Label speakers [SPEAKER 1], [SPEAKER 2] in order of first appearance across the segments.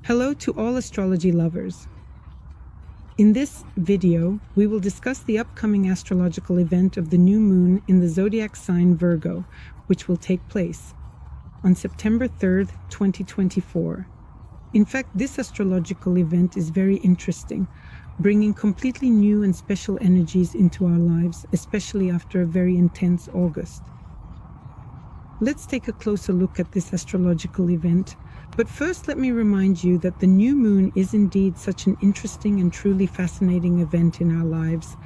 [SPEAKER 1] Hello to all astrology lovers. In this video, we will discuss the upcoming astrological event of the new moon in the zodiac sign Virgo, which will take place on September 3rd, 2024. In fact, this astrological event is very interesting, bringing completely new and special energies into our lives, especially after a very intense August. Let's take a closer look at this astrological event. But first, let me remind you that the new moon is indeed such an interesting and truly fascinating event in our lives,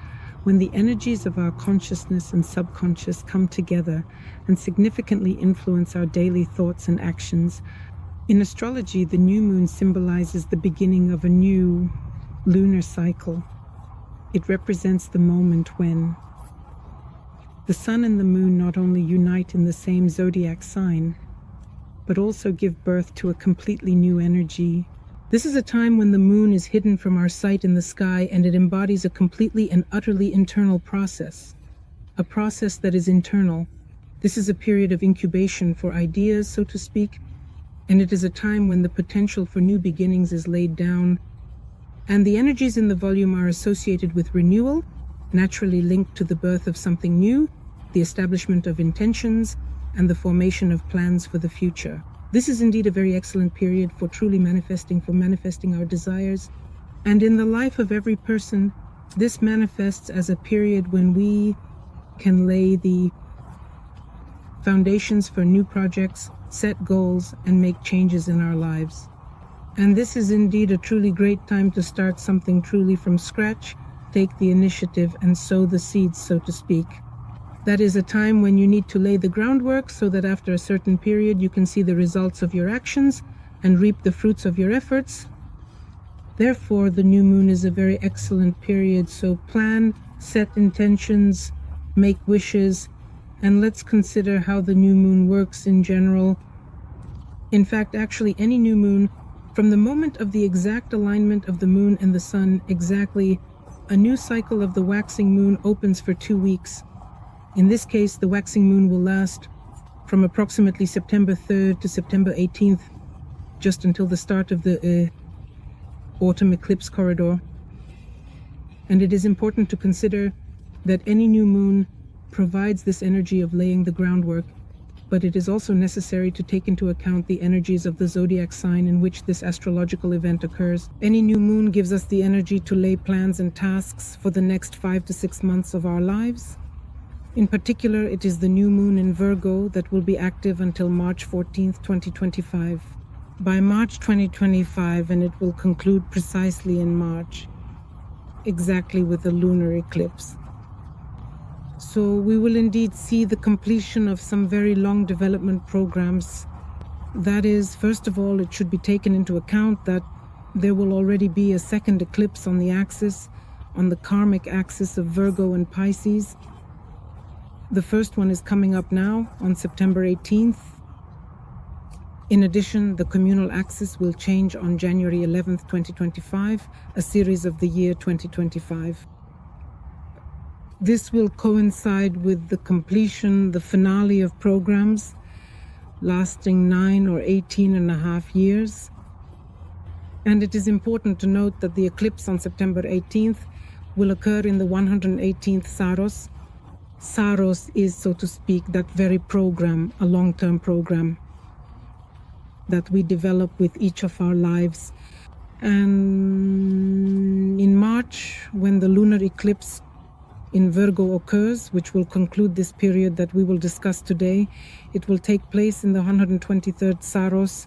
[SPEAKER 1] when the energies of our consciousness and subconscious come together and significantly influence our daily thoughts and actions. In astrology, the new moon symbolizes the beginning of a new lunar cycle. It represents the moment when the sun and the moon not only unite in the same zodiac sign, but also give birth to a completely new energy. This is a time when the moon is hidden from our sight in the sky, and it embodies a completely and utterly internal process, a process that is internal. This is a period of incubation for ideas, so to speak, and it is a time when the potential for new beginnings is laid down, and the energies in the volume are associated with renewal, naturally linked to the birth of something new, the establishment of intentions, and the formation of plans for the future. This is indeed a very excellent period for truly manifesting our desires. And in the life of every person, this manifests as a period when we can lay the foundations for new projects, set goals, and make changes in our lives. And this is indeed a truly great time to start something truly from scratch, take the initiative, and sow the seeds, so to speak. That is a time when you need to lay the groundwork so that after a certain period you can see the results of your actions and reap the fruits of your efforts. Therefore, the new moon is a very excellent period, so plan, set intentions, make wishes, and let's consider how the new moon works in general. In fact, actually any new moon, from the moment of the exact alignment of the moon and the sun, exactly, a new cycle of the waxing moon opens for 2 weeks. In this case, the waxing moon will last from approximately September 3rd to September 18th, just until the start of the autumn eclipse corridor. And it is important to consider that any new moon provides this energy of laying the groundwork, but it is also necessary to take into account the energies of the zodiac sign in which this astrological event occurs. Any new moon gives us the energy to lay plans and tasks for the next 5 to 6 months of our lives. In particular, it is the new moon in Virgo that will be active until March 14th, 2025. By March 2025, and it will conclude precisely in March, exactly with the lunar eclipse. So we will indeed see the completion of some very long development programs. That is, first of all, it should be taken into account that there will already be a second eclipse on the axis, on the karmic axis of Virgo and Pisces. The first one is coming up now on September 18th. In addition, the communal axis will change on January 11th, 2025, a series of the year 2025. This will coincide with the completion, the finale of programs lasting 9 or 18 and a half years. And it is important to note that the eclipse on September 18th will occur in the 118th Saros. Saros is, so to speak, that very program, a long-term program that we develop with each of our lives. And in March, when the lunar eclipse in Virgo occurs, which will conclude this period that we will discuss today, it will take place in the 123rd Saros.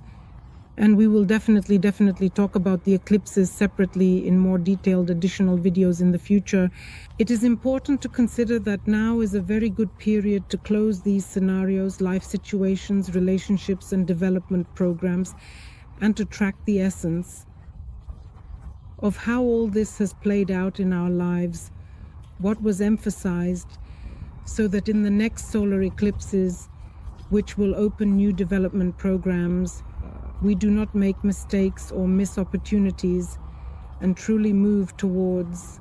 [SPEAKER 1] And we will definitely talk about the eclipses separately in more detailed additional videos in the future. It is important to consider that now is a very good period to close these scenarios, life situations, relationships, and development programs, and to track the essence of how all this has played out in our lives, what was emphasized, so that in the next solar eclipses, which will open new development programs, we do not make mistakes or miss opportunities and truly move towards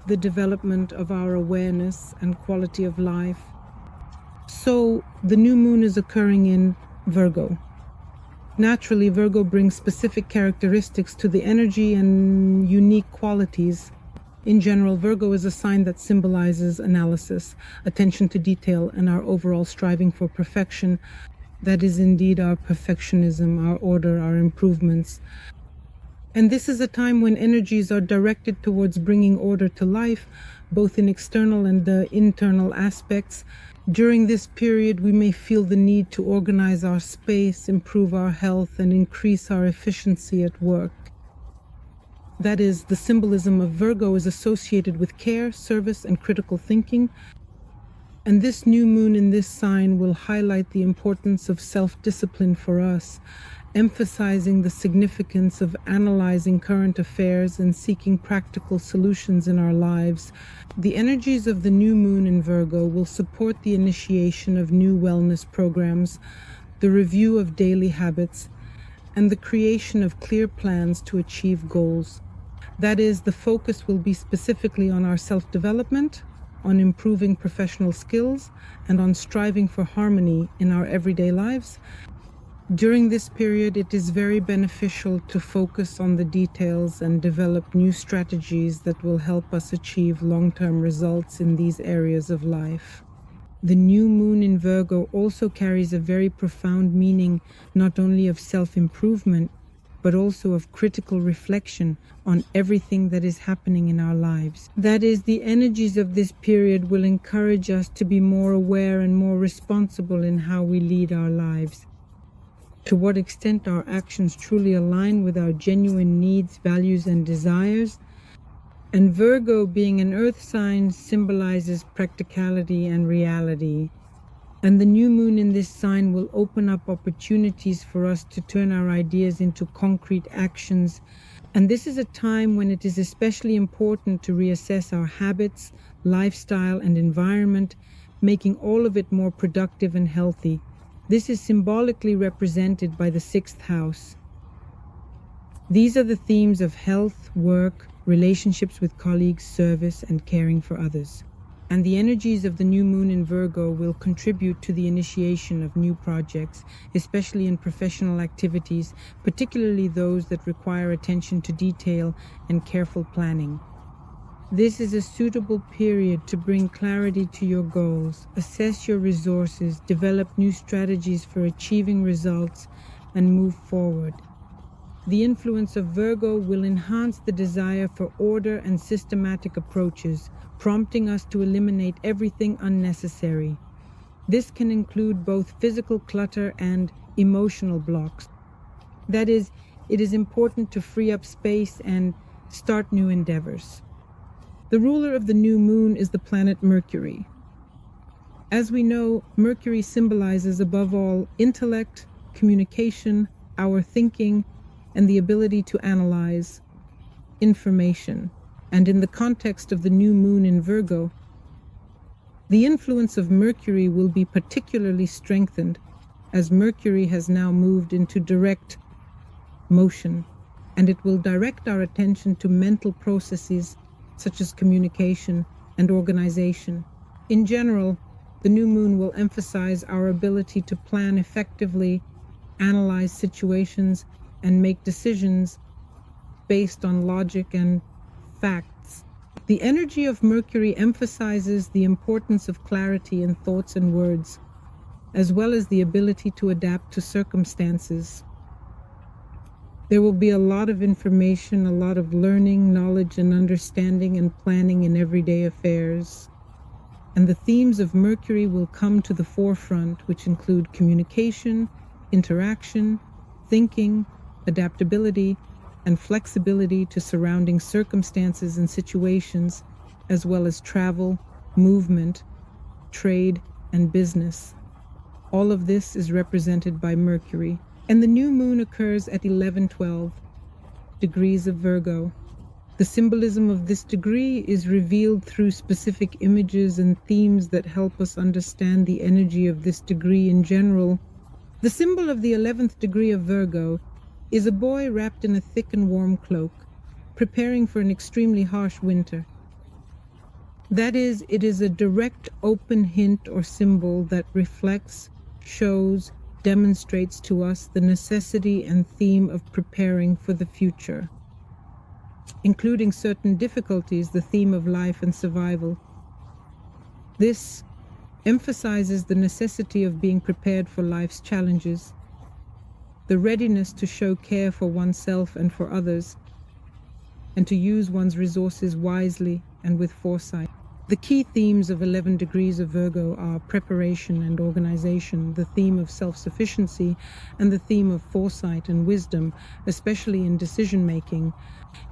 [SPEAKER 1] the development of our awareness and quality of life. So the new moon is occurring in Virgo. Naturally, Virgo brings specific characteristics to the energy and unique qualities. In general, Virgo is a sign that symbolizes analysis, attention to detail, and our overall striving for perfection. That is indeed our perfectionism, our order, our improvements. And this is a time when energies are directed towards bringing order to life, both in external and internal aspects. During this period, we may feel the need to organize our space, improve our health, and increase our efficiency at work. That is, the symbolism of Virgo is associated with care, service, and critical thinking. And this new moon in this sign will highlight the importance of self-discipline for us, emphasizing the significance of analyzing current affairs and seeking practical solutions in our lives. The energies of the new moon in Virgo will support the initiation of new wellness programs, the review of daily habits, and the creation of clear plans to achieve goals. That is, the focus will be specifically on our self-development, on improving professional skills, and on striving for harmony in our everyday lives. During this period, it is very beneficial to focus on the details and develop new strategies that will help us achieve long-term results in these areas of life. The new moon in Virgo also carries a very profound meaning, not only of self-improvement, but also of critical reflection on everything that is happening in our lives. That is, the energies of this period will encourage us to be more aware and more responsible in how we lead our lives. To what extent our actions truly align with our genuine needs, values, and desires. And Virgo, being an earth sign, symbolizes practicality and reality. And the new moon in this sign will open up opportunities for us to turn our ideas into concrete actions. And this is a time when it is especially important to reassess our habits, lifestyle, and environment, making all of it more productive and healthy. This is symbolically represented by the 6th house. These are the themes of health, work, relationships with colleagues, service, and caring for others. And the energies of the new moon in Virgo will contribute to the initiation of new projects, especially in professional activities, particularly those that require attention to detail and careful planning. This is a suitable period to bring clarity to your goals, assess your resources, develop new strategies for achieving results, and move forward. The influence of Virgo will enhance the desire for order and systematic approaches, prompting us to eliminate everything unnecessary. This can include both physical clutter and emotional blocks. That is, it is important to free up space and start new endeavors. The ruler of the new moon is the planet Mercury. As we know, Mercury symbolizes above all intellect, communication, our thinking, and the ability to analyze information. And in the context of the new moon in Virgo, the influence of Mercury will be particularly strengthened as Mercury has now moved into direct motion, and it will direct our attention to mental processes such as communication and organization. In general, the new moon will emphasize our ability to plan effectively, analyze situations, and make decisions based on logic and facts. The energy of Mercury emphasizes the importance of clarity in thoughts and words, as well as the ability to adapt to circumstances. There will be a lot of information, a lot of learning, knowledge, and understanding and planning in everyday affairs. And the themes of Mercury will come to the forefront, which include communication, interaction, thinking, adaptability, and flexibility to surrounding circumstances and situations, as well as travel, movement, trade, and business. All of this is represented by Mercury. And the new moon occurs at 11:12 degrees of Virgo. The symbolism of this degree is revealed through specific images and themes that help us understand the energy of this degree in general. The symbol of the 11th degree of Virgo is a boy wrapped in a thick and warm cloak, preparing for an extremely harsh winter. That is, it is a direct, open hint or symbol that reflects, shows, demonstrates to us the necessity and theme of preparing for the future, including certain difficulties, the theme of life and survival. This emphasizes the necessity of being prepared for life's challenges, the readiness to show care for oneself and for others, and to use one's resources wisely and with foresight. The key themes of 11 degrees of Virgo are preparation and organization, the theme of self-sufficiency, and the theme of foresight and wisdom, especially in decision-making.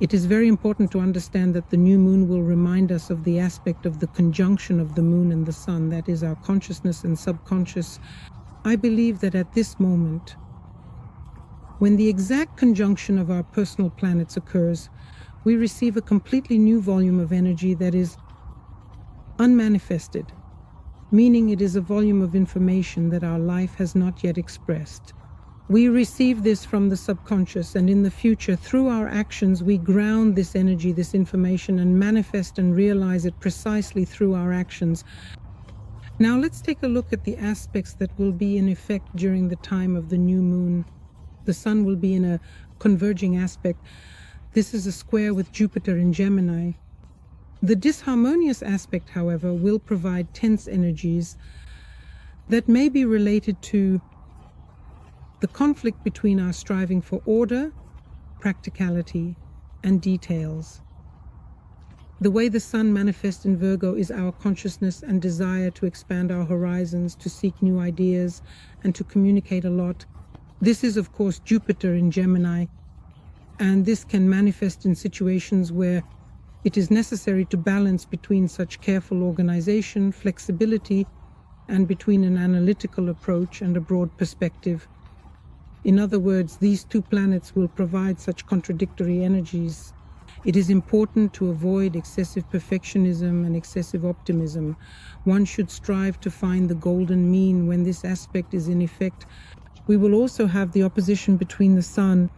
[SPEAKER 1] It is very important to understand that the new moon will remind us of the aspect of the conjunction of the moon and the sun, that is our consciousness and subconscious. I believe that at this moment, when the exact conjunction of our personal planets occurs, we receive a completely new volume of energy that is unmanifested, meaning it is a volume of information that our life has not yet expressed. We receive this from the subconscious, and in the future, through our actions, we ground this energy, this information, and manifest and realize it precisely through our actions. Now let's take a look at the aspects that will be in effect during the time of the new moon. The sun will be in a converging aspect. This is a square with Jupiter in Gemini. The disharmonious aspect, however, will provide tense energies that may be related to the conflict between our striving for order, practicality, and details. The way the sun manifests in Virgo is our consciousness and desire to expand our horizons, to seek new ideas, and to communicate a lot. This is, of course, Jupiter in Gemini, and this can manifest in situations where it is necessary to balance between such careful organization, flexibility, and between an analytical approach and a broad perspective. In other words, these two planets will provide such contradictory energies. It is important to avoid excessive perfectionism and excessive optimism. One should strive to find the golden mean when this aspect is in effect. We will also have the opposition between the Sun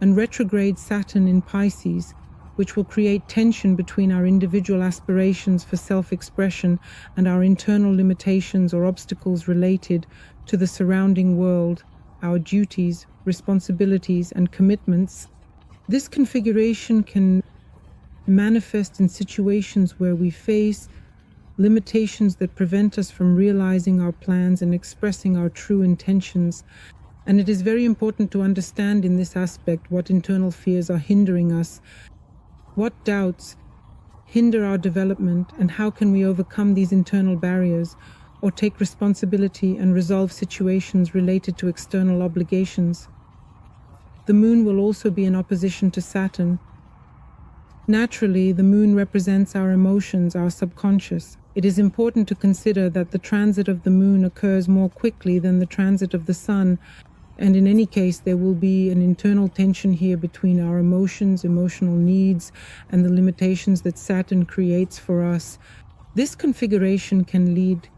[SPEAKER 1] and retrograde Saturn in Pisces, which will create tension between our individual aspirations for self-expression and our internal limitations or obstacles related to the surrounding world, our duties, responsibilities, and commitments. This configuration can manifest in situations where we face limitations that prevent us from realizing our plans and expressing our true intentions. And it is very important to understand in this aspect what internal fears are hindering us, what doubts hinder our development, and how can we overcome these internal barriers or take responsibility and resolve situations related to external obligations. The moon will also be in opposition to Saturn. Naturally, the moon represents our emotions, our subconscious. It is important to consider that the transit of the moon occurs more quickly than the transit of the sun, and in any case, there will be an internal tension here between our emotions, emotional needs, and the limitations that Saturn creates for us. This configuration can lead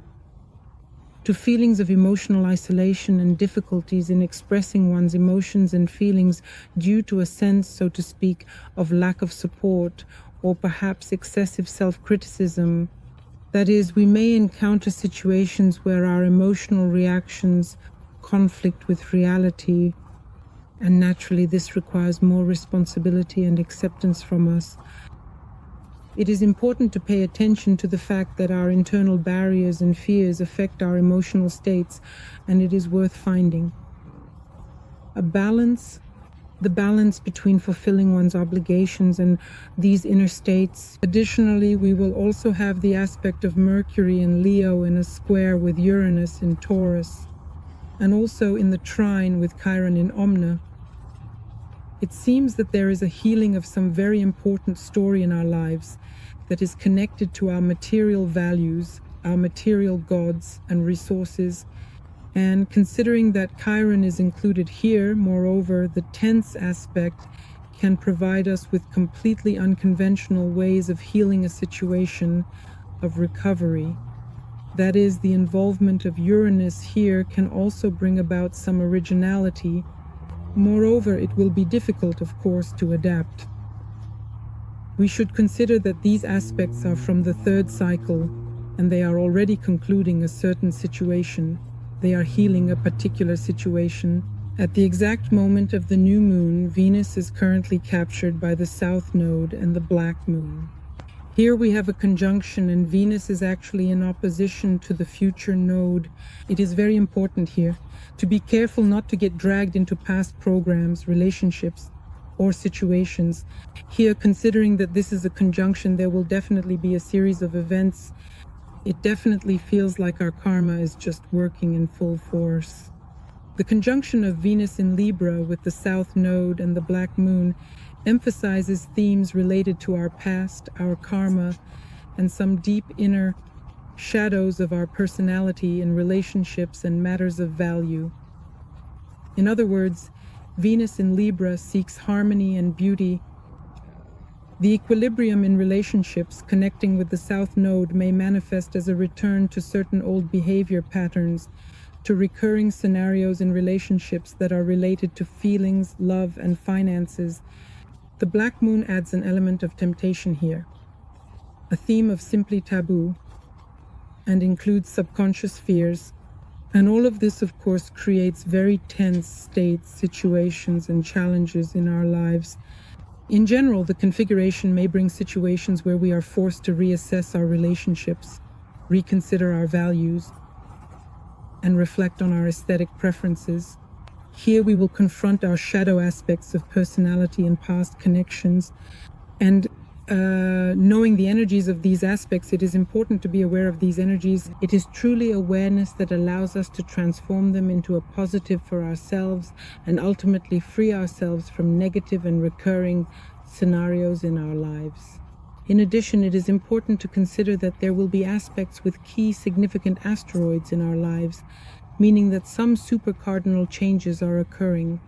[SPEAKER 1] to feelings of emotional isolation and difficulties in expressing one's emotions and feelings due to a sense, so to speak, of lack of support or perhaps excessive self-criticism. That is, we may encounter situations where our emotional reactions conflict with reality, and naturally this requires more responsibility and acceptance from us. It is important to pay attention to the fact that our internal barriers and fears affect our emotional states, and it is worth finding a balance, the balance between fulfilling one's obligations and these inner states. Additionally, we will also have the aspect of Mercury in Leo in a square with Uranus in Taurus, and also in the trine with Chiron in Omna. It seems that there is a healing of some very important story in our lives that is connected to our material values, our material gods and resources. And considering that Chiron is included here, moreover, the tense aspect can provide us with completely unconventional ways of healing a situation, of recovery. That is, the involvement of Uranus here can also bring about some originality. Moreover, it will be difficult, of course, to adapt. We should consider that these aspects are from the third cycle, and they are already concluding a certain situation. They are healing a particular situation. At the exact moment of the new moon, Venus is currently captured by the South Node and the Black Moon. Here we have a conjunction, and Venus is actually in opposition to the future node. It is very important here to be careful not to get dragged into past programs, relationships, or situations. Here, considering that this is a conjunction, there will definitely be a series of events. It definitely feels like our karma is just working in full force. The conjunction of Venus in Libra with the South Node and the Black Moon emphasizes themes related to our past, our karma, and some deep inner shadows of our personality in relationships and matters of value. In other words, Venus in Libra seeks harmony and beauty. The equilibrium in relationships connecting with the South Node may manifest as a return to certain old behavior patterns, to recurring scenarios in relationships that are related to feelings, love, and finances. The Black Moon adds an element of temptation here, a theme of simply taboo, and includes subconscious fears. And all of this, of course, creates very tense states, situations, and challenges in our lives. In general, the configuration may bring situations where we are forced to reassess our relationships, reconsider our values, and reflect on our aesthetic preferences. Here we will confront our shadow aspects of personality and past connections. And knowing the energies of these aspects, it is important to be aware of these energies. It is truly awareness that allows us to transform them into a positive for ourselves and ultimately free ourselves from negative and recurring scenarios in our lives. In addition, it is important to consider that there will be aspects with key significant asteroids in our lives, meaning that some supercardinal changes are occurring,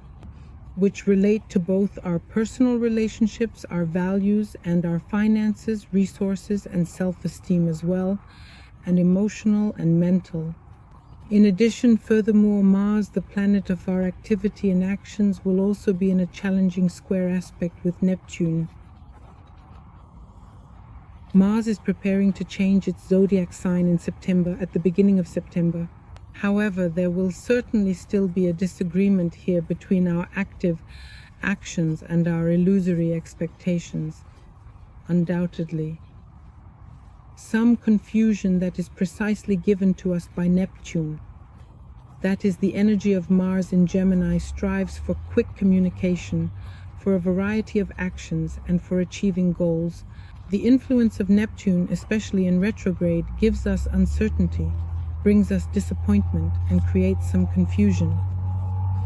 [SPEAKER 1] which relate to both our personal relationships, our values, and our finances, resources, and self-esteem as well, and emotional and mental. In addition, furthermore, Mars, the planet of our activity and actions, will also be in a challenging square aspect with Neptune. Mars is preparing to change its zodiac sign in September, at the beginning of September. However, there will certainly still be a disagreement here between our active actions and our illusory expectations, undoubtedly. Some confusion that is precisely given to us by Neptune. That is, the energy of Mars in Gemini strives for quick communication, for a variety of actions, and for achieving goals. The influence of Neptune, especially in retrograde, gives us uncertainty, brings us disappointment, and creates some confusion.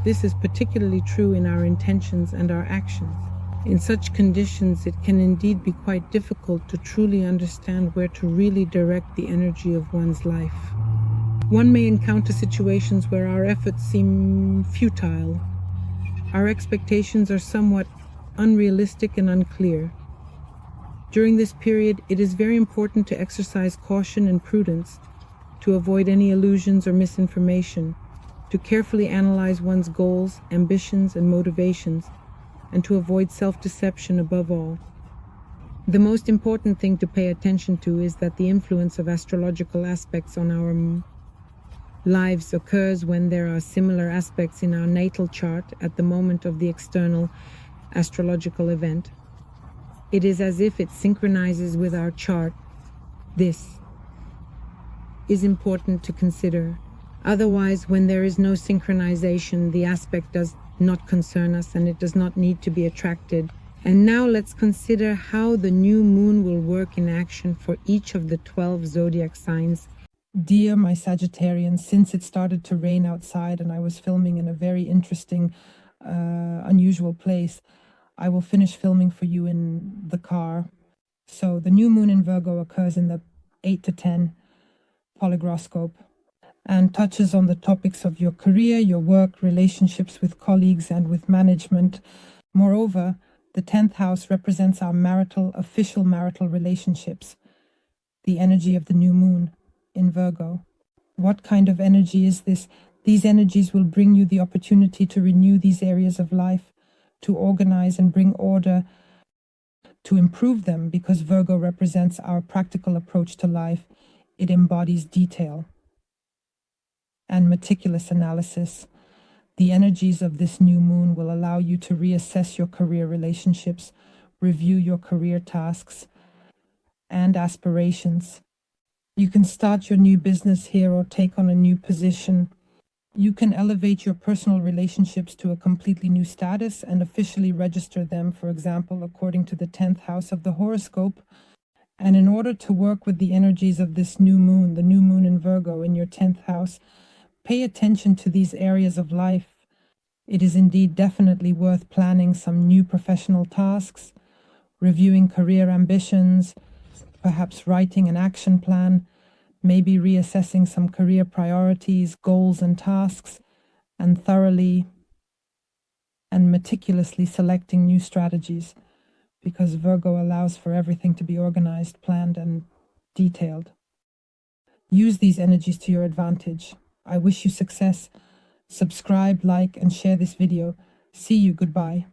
[SPEAKER 1] This is particularly true in our intentions and our actions. In such conditions, it can indeed be quite difficult to truly understand where to really direct the energy of one's life. One may encounter situations where our efforts seem futile. Our expectations are somewhat unrealistic and unclear. During this period, it is very important to exercise caution and prudence, to avoid any illusions or misinformation, to carefully analyze one's goals, ambitions, and motivations, and to avoid self-deception above all. The most important thing to pay attention to is that the influence of astrological aspects on our lives occurs when there are similar aspects in our natal chart at the moment of the external astrological event. It is as if it synchronizes with our chart. This is important to consider. Otherwise, when there is no synchronization, the aspect does not concern us and it does not need to be attracted. And now let's consider how the new moon will work in action for each of the 12 zodiac signs. Dear my Sagittarians, since it started to rain outside and I was filming in a very interesting, unusual place, I will finish filming for you in the car. So the new moon in Virgo occurs in the 8 to 10 polygroscope and touches on the topics of your career, your work, relationships with colleagues, and with management. Moreover, the 10th house represents our official marital relationships, the energy of the new moon in Virgo. What kind of energy is this? These energies will bring you the opportunity to renew these areas of life, to organize and bring order, to improve them, because Virgo represents our practical approach to life. It embodies detail.
[SPEAKER 2] and meticulous analysis. The energies of this new moon will allow you to reassess your career relationships, review your career tasks and aspirations. You can start your new business here or take on a new position. You can elevate your personal relationships to a completely new status and officially register them, for example, according to the 10th house of the horoscope. And in order to work with the energies of this new moon, the new moon in Virgo in your 10th house, pay attention to these areas of life. It is indeed definitely worth planning some new professional tasks, reviewing career ambitions, perhaps writing an action plan, maybe reassessing some career priorities, goals and tasks, and thoroughly and meticulously selecting new strategies, because Virgo allows for everything to be organized, planned, and detailed. Use these energies to your advantage. I wish you success. Subscribe, like, and share this video. See you. Goodbye.